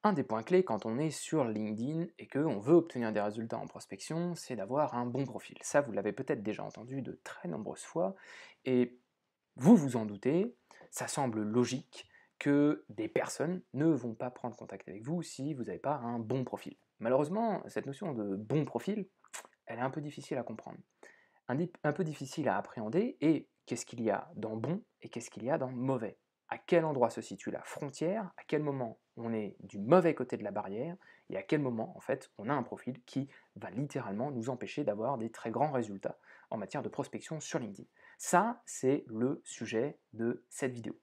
Un des points clés quand on est sur LinkedIn et qu'on veut obtenir des résultats en prospection, c'est d'avoir un bon profil. Ça, vous l'avez peut-être déjà entendu de très nombreuses fois, et vous vous en doutez, ça semble logique que des personnes ne vont pas prendre contact avec vous si vous n'avez pas un bon profil. Malheureusement, cette notion de bon profil, elle est un peu difficile à comprendre, un peu difficile à appréhender, et qu'est-ce qu'il y a dans bon et qu'est-ce qu'il y a dans mauvais? À quel endroit se situe la frontière? À quel moment on est du mauvais côté de la barrière? Et à quel moment, en fait, on a un profil qui va littéralement nous empêcher d'avoir des très grands résultats en matière de prospection sur LinkedIn? Ça, c'est le sujet de cette vidéo.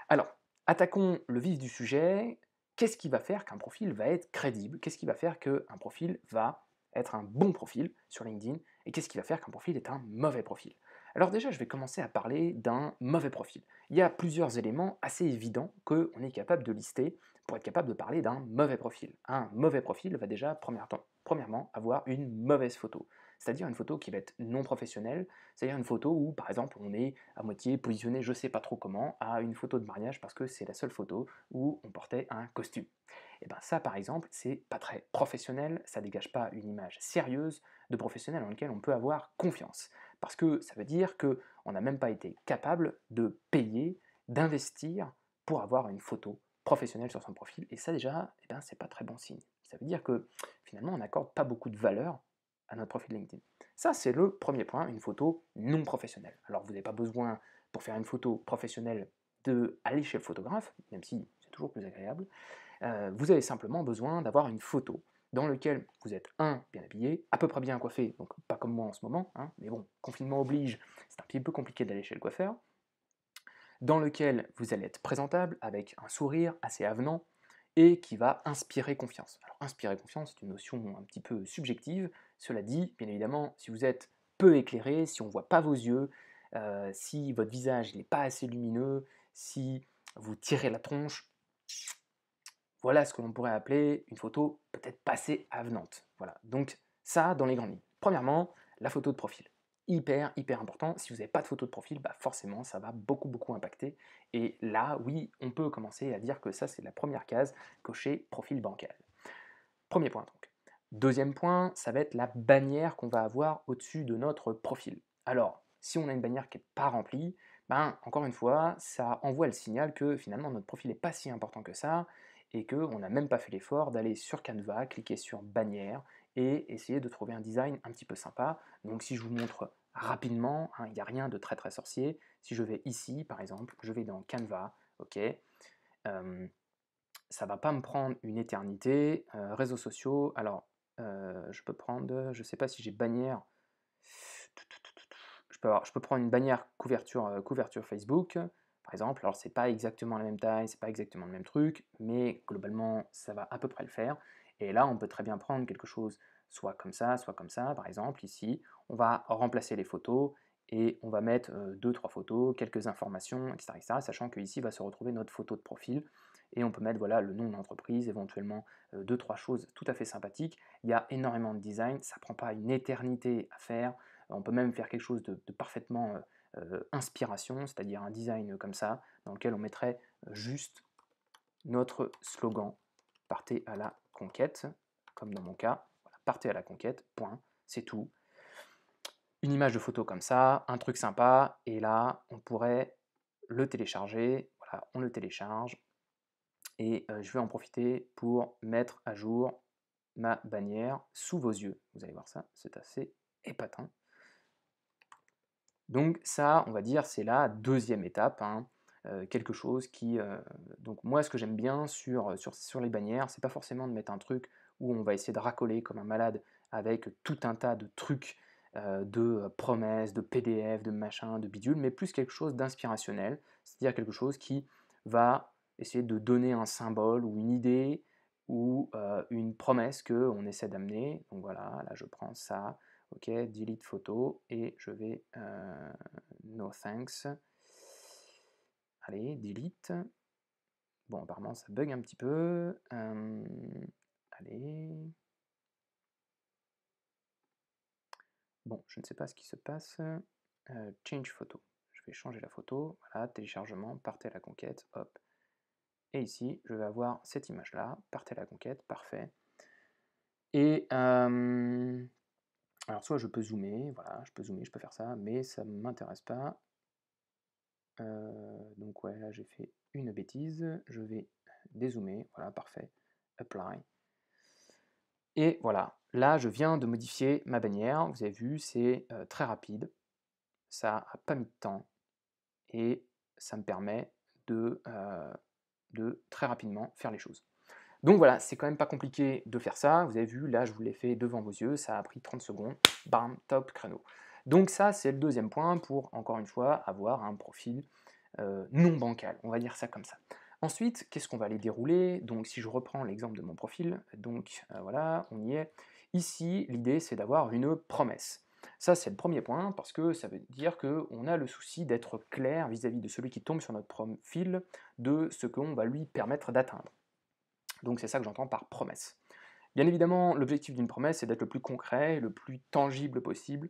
Alors, attaquons le vif du sujet. Qu'est-ce qui va faire qu'un profil va être crédible? Qu'est-ce qui va faire qu'un profil va être un bon profil sur LinkedIn? Et qu'est-ce qui va faire qu'un profil est un mauvais profil? Alors déjà, je vais commencer à parler d'un mauvais profil. Il y a plusieurs éléments assez évidents qu'on est capable de lister pour être capable de parler d'un mauvais profil. Un mauvais profil va déjà, premièrement, avoir une mauvaise photo. C'est-à-dire une photo qui va être non professionnelle, c'est-à-dire une photo où, par exemple, on est à moitié positionné, je sais pas trop comment, à une photo de mariage parce que c'est la seule photo où on portait un costume. Et bien ça, par exemple, c'est pas très professionnel, ça dégage pas une image sérieuse de professionnel dans lequel on peut avoir confiance. Parce que ça veut dire qu'on n'a même pas été capable de payer, d'investir pour avoir une photo professionnelle sur son profil. Et ça déjà, eh ben, c'est pas très bon signe. Ça veut dire que finalement, on n'accorde pas beaucoup de valeur à notre profil LinkedIn. Ça, c'est le premier point, une photo non professionnelle. Alors, vous n'avez pas besoin, pour faire une photo professionnelle, d'aller chez le photographe, même si c'est toujours plus agréable. Vous avez simplement besoin d'avoir une photo dans laquelle vous êtes, bien habillé, à peu près bien coiffé, donc pas comme moi en ce moment, hein, mais bon, confinement oblige, c'est un petit peu compliqué d'aller chez le coiffeur, dans lequel vous allez être présentable, avec un sourire assez avenant, et qui va inspirer confiance. Alors, inspirer confiance, c'est une notion un petit peu subjective. Cela dit, bien évidemment, si vous êtes peu éclairé, si on ne voit pas vos yeux, si votre visage n'est pas assez lumineux, si vous tirez la tronche, voilà ce que l'on pourrait appeler une photo peut-être pas assez avenante. Voilà, donc ça dans les grandes lignes. Premièrement, la photo de profil. Hyper important. Si vous n'avez pas de photo de profil, bah forcément ça va beaucoup impacter. Et là, oui, on peut commencer à dire que ça c'est la première case, cocher profil bancal. Premier point donc. Deuxième point, ça va être la bannière qu'on va avoir au-dessus de notre profil. Alors, si on a une bannière qui n'est pas remplie, ben, encore une fois, ça envoie le signal que finalement notre profil n'est pas si important que ça et qu'on n'a même pas fait l'effort d'aller sur Canva, cliquer sur bannière et essayer de trouver un design un petit peu sympa. Donc si je vous montre rapidement, hein, il n'y a rien de très sorcier. Si je vais ici, par exemple, je vais dans Canva, ok, ça va pas me prendre une éternité. Réseaux sociaux, alors je peux prendre, je sais pas si j'ai bannière. Je peux prendre une bannière couverture Facebook, par exemple. Alors c'est pas exactement la même taille, c'est pas exactement le même truc, mais globalement ça va à peu près le faire. Et là on peut très bien prendre quelque chose soit comme ça, par exemple ici, on va remplacer les photos et on va mettre 2-3 photos, quelques informations, etc., sachant qu'ici va se retrouver notre photo de profil et on peut mettre voilà, le nom de l'entreprise, éventuellement 2-3 choses tout à fait sympathiques. Il y a énormément de design, ça ne prend pas une éternité à faire, on peut même faire quelque chose de parfaitement inspiration, c'est-à-dire un design comme ça, dans lequel on mettrait juste notre slogan partez à la conquête, comme dans mon cas, voilà, partez à la conquête, point, c'est tout. Une image de photo comme ça, un truc sympa, et là, on pourrait le télécharger, voilà, on le télécharge, et je vais en profiter pour mettre à jour ma bannière sous vos yeux. Vous allez voir ça, c'est assez épatant. Donc ça, on va dire, c'est la deuxième étape, hein, quelque chose qui... donc moi, ce que j'aime bien sur les bannières, c'est pas forcément de mettre un truc où on va essayer de racoler comme un malade avec tout un tas de trucs, de promesses, de PDF, de machin, de bidule, mais plus quelque chose d'inspirationnel, c'est-à-dire quelque chose qui va essayer de donner un symbole ou une idée ou une promesse qu'on essaie d'amener. Donc voilà, là je prends ça, ok, delete photo, et je vais, no thanks, allez, delete, bon apparemment ça bug un petit peu, allez, bon je ne sais pas ce qui se passe, change photo, je vais changer la photo, voilà, téléchargement, partez à la conquête, hop, et ici, je vais avoir cette image-là, partez à la conquête, parfait. Et alors soit je peux zoomer, voilà, je peux zoomer, je peux faire ça, mais ça ne m'intéresse pas. Donc ouais, là j'ai fait une bêtise, je vais dézoomer, voilà, parfait, apply. Et voilà, là je viens de modifier ma bannière, vous avez vu, c'est très rapide, ça n'a pas mis de temps, et ça me permet de très rapidement faire les choses. Donc voilà, c'est quand même pas compliqué de faire ça. Vous avez vu, là, je vous l'ai fait devant vos yeux, ça a pris 30 secondes. Bam, top, créneau. Donc ça, c'est le deuxième point pour, encore une fois, avoir un profil non bancal. On va dire ça comme ça. Ensuite, qu'est-ce qu'on va aller dérouler? Donc si je reprends l'exemple de mon profil, donc voilà, on y est. Ici, l'idée, c'est d'avoir une promesse. Ça, c'est le premier point, parce que ça veut dire qu'on a le souci d'être clair vis-à-vis de celui qui tombe sur notre profil, de ce qu'on va lui permettre d'atteindre. Donc c'est ça que j'entends par promesse. Bien évidemment, l'objectif d'une promesse, c'est d'être le plus concret, le plus tangible possible,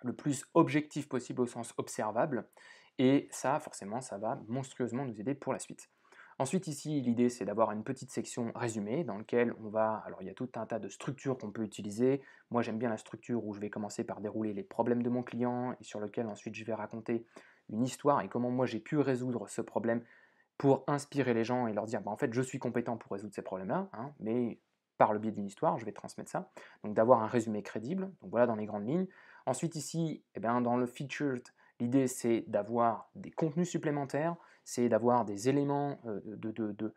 le plus objectif possible au sens observable, et ça, forcément, ça va monstrueusement nous aider pour la suite. Ensuite, ici, l'idée, c'est d'avoir une petite section résumé dans laquelle on va... Alors, il y a tout un tas de structures qu'on peut utiliser. Moi, j'aime bien la structure où je vais commencer par dérouler les problèmes de mon client et sur lequel ensuite je vais raconter une histoire et comment moi j'ai pu résoudre ce problème pour inspirer les gens et leur dire bah, en fait je suis compétent pour résoudre ces problèmes-là, hein, mais par le biais d'une histoire, je vais transmettre ça. Donc d'avoir un résumé crédible, donc voilà dans les grandes lignes. Ensuite ici, eh bien, dans le featured, l'idée c'est d'avoir des contenus supplémentaires, c'est d'avoir des éléments de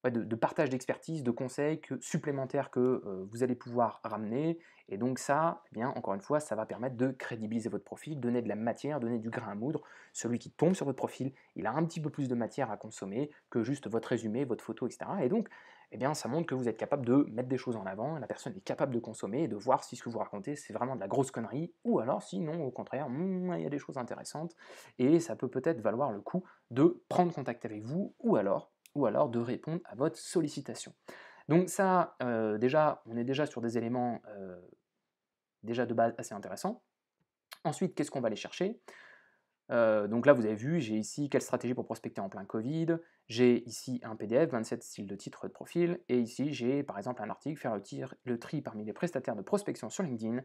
ouais, de partage d'expertise, de conseils supplémentaires que vous allez pouvoir ramener. Et donc ça, eh bien, encore une fois, ça va permettre de crédibiliser votre profil, donner de la matière, donner du grain à moudre. Celui qui tombe sur votre profil, il a un petit peu plus de matière à consommer que juste votre résumé, votre photo, etc. Et donc, eh bien, ça montre que vous êtes capable de mettre des choses en avant, la personne est capable de consommer et de voir si ce que vous racontez, c'est vraiment de la grosse connerie, ou alors si non, au contraire, il y a des choses intéressantes, et ça peut peut-être valoir le coup de prendre contact avec vous, ou alors de répondre à votre sollicitation. Donc ça, déjà, on est déjà sur des éléments déjà de base assez intéressants. Ensuite, qu'est-ce qu'on va aller chercher? Donc là, vous avez vu, j'ai ici quelle stratégie pour prospecter en plein Covid, j'ai ici un PDF, 27 styles de titres de profil, et ici j'ai par exemple un article, faire le tri parmi les prestataires de prospection sur LinkedIn,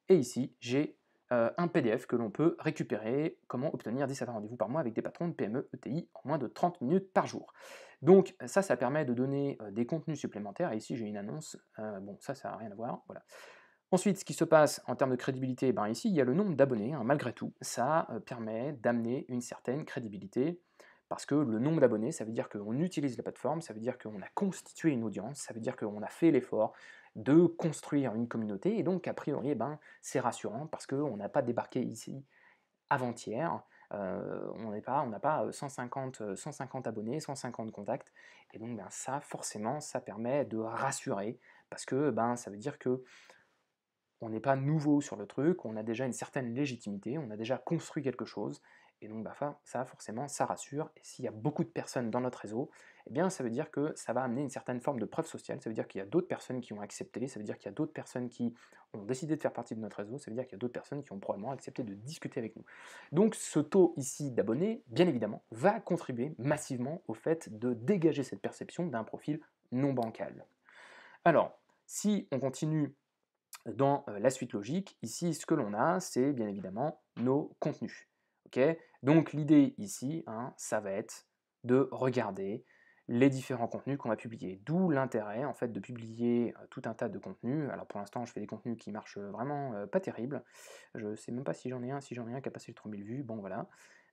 et ici j'ai un PDF que l'on peut récupérer, comment obtenir 17 rendez-vous par mois avec des patrons de PME ETI en moins de 30 minutes par jour. Donc ça permet de donner des contenus supplémentaires, et ici j'ai une annonce, bon ça n'a rien à voir, voilà. Ensuite, ce qui se passe en termes de crédibilité, ben ici, il y a le nombre d'abonnés, hein, malgré tout. Ça permet d'amener une certaine crédibilité, parce que le nombre d'abonnés, ça veut dire qu'on utilise la plateforme, ça veut dire qu'on a constitué une audience, ça veut dire qu'on a fait l'effort de construire une communauté, et donc, a priori, eh ben, c'est rassurant, parce qu'on n'a pas débarqué ici avant-hier, on n'a pas 150 abonnés, 150 contacts, et donc ben, ça, forcément, ça permet de rassurer, parce que ben, ça veut dire que on n'est pas nouveau sur le truc, on a déjà une certaine légitimité, on a déjà construit quelque chose, et donc bah, ça forcément ça rassure, et s'il y a beaucoup de personnes dans notre réseau, eh bien ça veut dire que ça va amener une certaine forme de preuve sociale, ça veut dire qu'il y a d'autres personnes qui ont accepté, ça veut dire qu'il y a d'autres personnes qui ont décidé de faire partie de notre réseau, ça veut dire qu'il y a d'autres personnes qui ont probablement accepté de discuter avec nous. Donc ce taux ici d'abonnés, bien évidemment, va contribuer massivement au fait de dégager cette perception d'un profil non bancal. Alors, si on continue dans la suite logique, ici, ce que l'on a, c'est bien évidemment nos contenus. Okay, donc l'idée ici, hein, ça va être de regarder les différents contenus qu'on va publier. D'où l'intérêt en fait de publier tout un tas de contenus. Alors pour l'instant, je fais des contenus qui marchent vraiment pas terrible. Je ne sais même pas si j'en ai un qui a passé les 3000 vues. Bon voilà.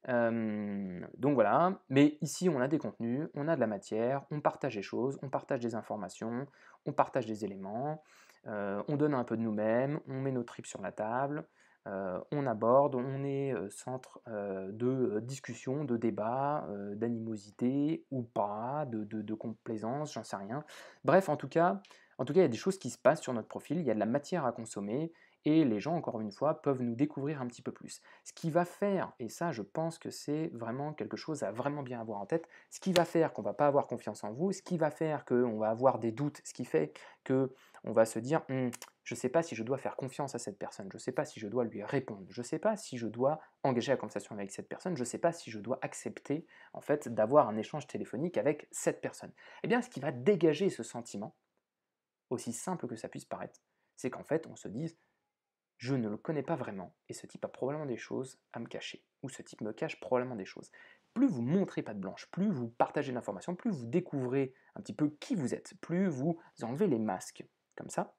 Donc voilà. Mais ici, on a des contenus, on a de la matière, on partage des choses, on partage des informations, on partage des éléments. On donne un peu de nous-mêmes, on met nos tripes sur la table, on aborde, on est centre de discussion, de débat, d'animosité ou pas, de complaisance, j'en sais rien. Bref, en tout cas, il y a des choses qui se passent sur notre profil, il y a de la matière à consommer, et les gens, encore une fois, peuvent nous découvrir un petit peu plus. Ce qui va faire, et ça je pense que c'est vraiment quelque chose à vraiment bien avoir en tête, ce qui va faire qu'on ne va pas avoir confiance en vous, ce qui va faire qu'on va avoir des doutes, ce qui fait qu'on va se dire je ne sais pas si je dois faire confiance à cette personne, je ne sais pas si je dois lui répondre, je ne sais pas si je dois engager la conversation avec cette personne, je ne sais pas si je dois accepter en fait d'avoir un échange téléphonique avec cette personne. Eh bien, ce qui va dégager ce sentiment, aussi simple que ça puisse paraître, c'est qu'en fait, on se dise je ne le connais pas vraiment, et ce type a probablement des choses à me cacher, ou ce type me cache probablement des choses. Plus vous montrez patte blanche, plus vous partagez l'information, plus vous découvrez un petit peu qui vous êtes, plus vous enlevez les masques, comme ça,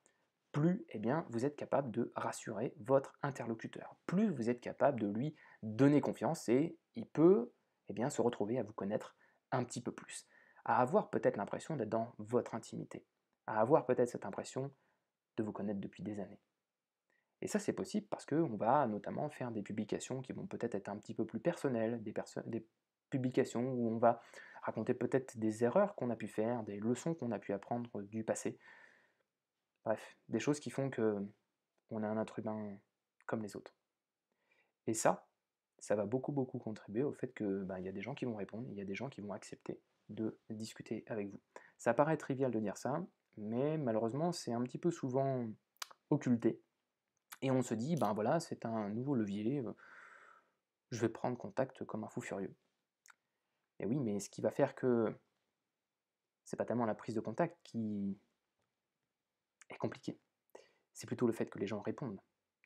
plus vous êtes capable de rassurer votre interlocuteur, plus vous êtes capable de lui donner confiance et il peut se retrouver à vous connaître un petit peu plus, à avoir peut-être l'impression d'être dans votre intimité, à avoir peut-être cette impression de vous connaître depuis des années. Et ça, c'est possible parce qu'on va notamment faire des publications qui vont peut-être être un petit peu plus personnelles, des publications où on va raconter peut-être des erreurs qu'on a pu faire, des leçons qu'on a pu apprendre du passé. Bref, des choses qui font que on est un être humain comme les autres. Et ça va beaucoup beaucoup contribuer au fait que il y a des gens qui vont répondre, il y a des gens qui vont accepter de discuter avec vous. Ça paraît trivial de dire ça, mais malheureusement c'est un petit peu souvent occulté. Et on se dit, ben voilà, c'est un nouveau levier, je vais prendre contact comme un fou furieux. Et oui, mais ce qui va faire que c'est pas tellement la prise de contact qui est compliquée, c'est plutôt le fait que les gens répondent.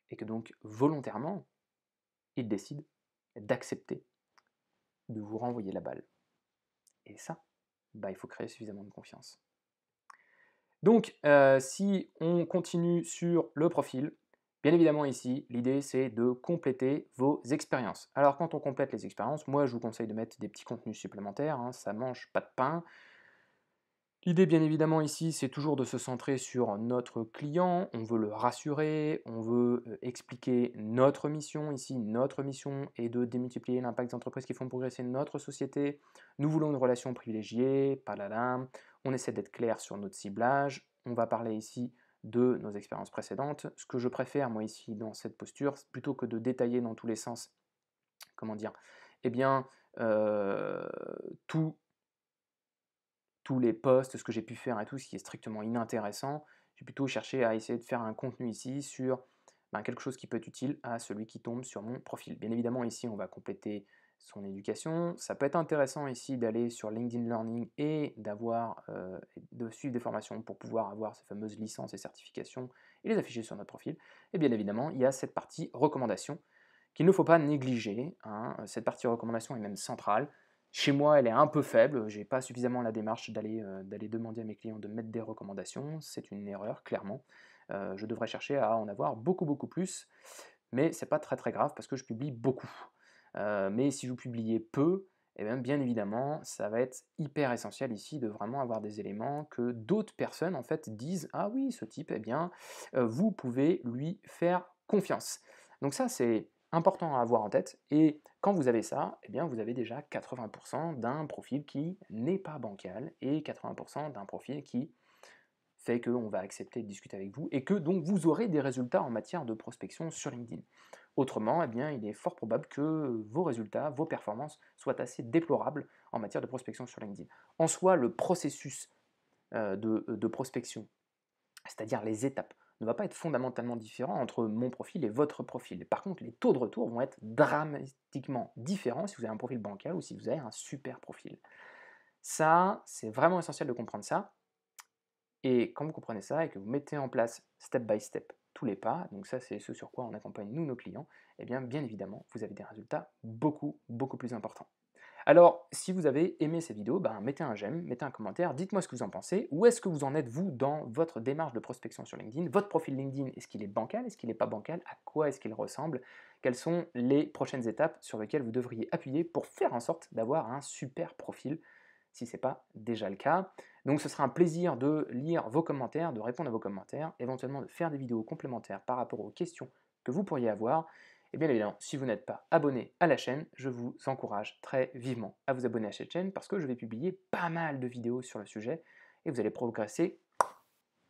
Et que donc, volontairement, ils décident d'accepter de vous renvoyer la balle. Et ça, il faut créer suffisamment de confiance. Donc, si on continue sur le profil, bien évidemment ici, l'idée c'est de compléter vos expériences. Alors quand on complète les expériences, moi je vous conseille de mettre des petits contenus supplémentaires, hein, ça mange pas de pain. L'idée bien évidemment ici c'est toujours de se centrer sur notre client, on veut le rassurer, on veut expliquer notre mission ici, notre mission est de démultiplier l'impact des entreprises qui font progresser notre société, nous voulons une relation privilégiée, paladam, on essaie d'être clair sur notre ciblage, on va parler ici de nos expériences précédentes. Ce que je préfère moi ici dans cette posture, plutôt que de détailler dans tous les sens, comment dire, eh bien euh, tout tous les posts, ce que j'ai pu faire et tout, ce qui est strictement inintéressant. J'ai plutôt cherché à essayer de faire un contenu ici sur quelque chose qui peut être utile à celui qui tombe sur mon profil. Bien évidemment, ici, on va compléter son éducation. Ça peut être intéressant ici d'aller sur LinkedIn Learning et de suivre des formations pour pouvoir avoir ces fameuses licences et certifications et les afficher sur notre profil. Et bien évidemment, il y a cette partie recommandation qu'il ne faut pas négliger, hein. Cette partie recommandation est même centrale. Chez moi, elle est un peu faible, j'ai pas suffisamment la démarche d'aller demander à mes clients de mettre des recommandations, c'est une erreur, clairement. Je devrais chercher à en avoir beaucoup, beaucoup plus, mais c'est pas très très grave parce que je publie beaucoup. Mais si vous publiez peu, bien évidemment, ça va être hyper essentiel ici de vraiment avoir des éléments que d'autres personnes en fait disent ah oui, ce type, vous pouvez lui faire confiance. Donc ça, c'est important à avoir en tête. Et quand vous avez ça, vous avez déjà 80% d'un profil qui n'est pas bancal et 80% d'un profil qui fait qu'on va accepter de discuter avec vous et que donc vous aurez des résultats en matière de prospection sur LinkedIn. Autrement, il est fort probable que vos résultats, vos performances soient assez déplorables en matière de prospection sur LinkedIn. En soi, le processus de prospection, c'est-à-dire les étapes, ne va pas être fondamentalement différent entre mon profil et votre profil. Par contre, les taux de retour vont être dramatiquement différents si vous avez un profil bancal ou si vous avez un super profil. Ça, c'est vraiment essentiel de comprendre ça. Et quand vous comprenez ça et que vous mettez en place step by step tous les pas, donc ça c'est ce sur quoi on accompagne nous nos clients, bien évidemment vous avez des résultats beaucoup beaucoup plus importants. Alors si vous avez aimé cette vidéo, mettez un j'aime, mettez un commentaire, dites-moi ce que vous en pensez, où est-ce que vous en êtes vous dans votre démarche de prospection sur LinkedIn, votre profil LinkedIn, est-ce qu'il est bancal, est-ce qu'il n'est pas bancal, à quoi est-ce qu'il ressemble, quelles sont les prochaines étapes sur lesquelles vous devriez appuyer pour faire en sorte d'avoir un super profil si ce n'est pas déjà le cas. Donc ce sera un plaisir de lire vos commentaires, de répondre à vos commentaires, éventuellement de faire des vidéos complémentaires par rapport aux questions que vous pourriez avoir. Et bien évidemment, si vous n'êtes pas abonné à la chaîne, je vous encourage très vivement à vous abonner à cette chaîne parce que je vais publier pas mal de vidéos sur le sujet et vous allez progresser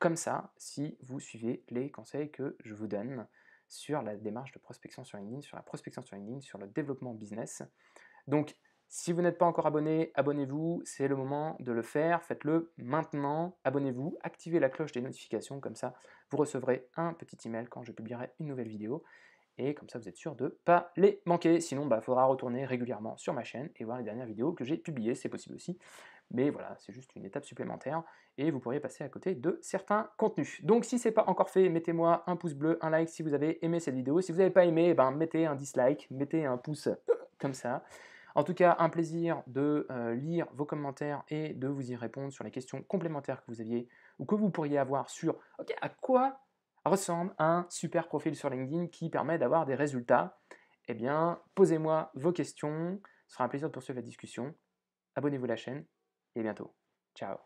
comme ça si vous suivez les conseils que je vous donne sur la démarche de prospection sur LinkedIn, sur la prospection sur LinkedIn, sur le développement business. Donc, si vous n'êtes pas encore abonné, abonnez-vous, c'est le moment de le faire, faites-le maintenant, abonnez-vous, activez la cloche des notifications, comme ça vous recevrez un petit email quand je publierai une nouvelle vidéo, et comme ça vous êtes sûr de ne pas les manquer. Sinon, il faudra retourner régulièrement sur ma chaîne et voir les dernières vidéos que j'ai publiées, c'est possible aussi, mais voilà, c'est juste une étape supplémentaire, et vous pourriez passer à côté de certains contenus. Donc si ce n'est pas encore fait, mettez-moi un pouce bleu, un like si vous avez aimé cette vidéo, si vous n'avez pas aimé, mettez un dislike, mettez un pouce comme ça. En tout cas, un plaisir de lire vos commentaires et de vous y répondre sur les questions complémentaires que vous aviez ou que vous pourriez avoir sur à quoi ressemble un super profil sur LinkedIn qui permet d'avoir des résultats. Eh bien, posez-moi vos questions, ce sera un plaisir de poursuivre la discussion. Abonnez-vous à la chaîne et à bientôt. Ciao.